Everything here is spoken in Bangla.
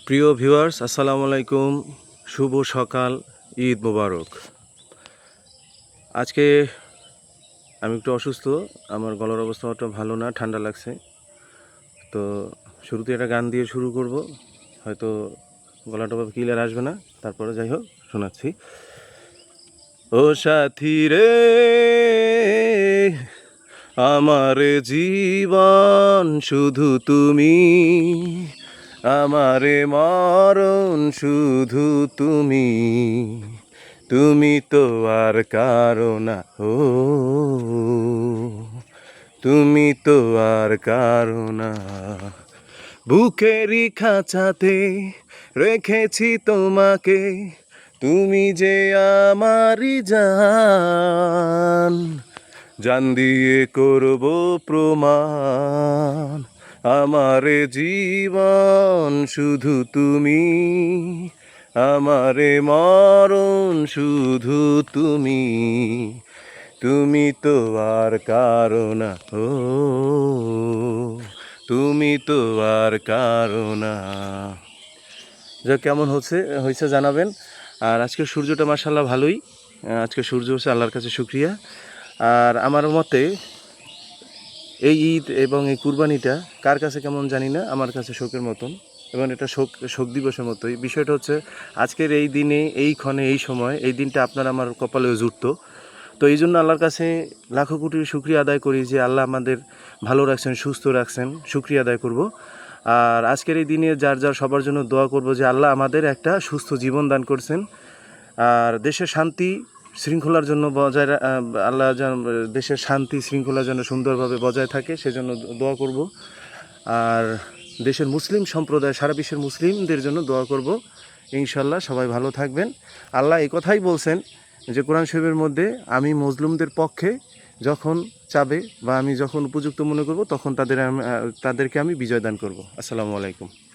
প্রিয় ভিউয়ার্স, আসসালামু আলাইকুম। শুভ সকাল, ঈদ মোবারক। আজকে আমি একটু অসুস্থ, আমার গলার অবস্থা অতটা ভালো না, ঠান্ডা লাগছে। তো শুরুতে একটা গান দিয়ে শুরু করব, হয়তো গলাটা ক্লিয়ার আসবে না, তারপরে যাই হোক শোনাচ্ছি। ও সাথী রে, আমার জীবন শুধু তুমি, আমারে মরণ শুধু তুমি, তুমি তো আর কারো না, ও তুমি তো আর কারো না। বুকেরই খাঁচাতে রেখেছি তোমাকে, তুমি যে আমারই জান, জান দিয়ে করব প্রমাণ। আমারে জীবন শুধু তুমি, আমারে মরণ শুধু তুমি, তুমি তো আর কারো না, ও তুমি তো আর কারো না। যা কেমন হয়েছে জানাবেন। আর আজকের সূর্যটা মাশাআল্লাহ ভালোই, আজকে সূর্য হচ্ছে, আল্লাহর কাছে শুকরিয়া। আর আমার মতে এই ঈদ এবং এই কুরবানিটা কার কাছে কেমন জানি না, আমার কাছে শোকের মতন, এবং এটা শোক দিবসের মতোই। বিষয়টা হচ্ছে আজকের এই দিনে, এই ক্ষণে, এই সময়, এই দিনটা আপনার আমার কপালেও জুটত। তো এই জন্য আল্লাহর কাছে লাখো কোটি শুকরিয়া আদায় করি যে আল্লাহ আমাদের ভালো রাখছেন, সুস্থ রাখছেন, শুকরিয়া আদায় করব। আর আজকের এই দিনে যার যার সবার জন্য দোয়া করব যে আল্লাহ আমাদের একটা সুস্থ জীবন দান করছেন। আর দেশের শান্তি শৃঙ্খলার জন্য আল্লাহ যেন দেশের শান্তি শৃঙ্খলা যেন সুন্দরভাবে বজায় থাকে, সেজন্য দোয়া করব। আর দেশের মুসলিম সম্প্রদায়, সারা বিশ্বের মুসলিমদের জন্য দোয়া করব। ইনশাল্লাহ সবাই ভালো থাকবেন। আল্লাহ এই কথাই বলছেন যে কোরআন শরীফের মধ্যে, আমি মজলুমদের পক্ষে যখন চাবে বা আমি যখন উপযুক্ত মনে করব তখন তাদেরকে আমি বিজয় দান করব। আসসালামু আলাইকুম।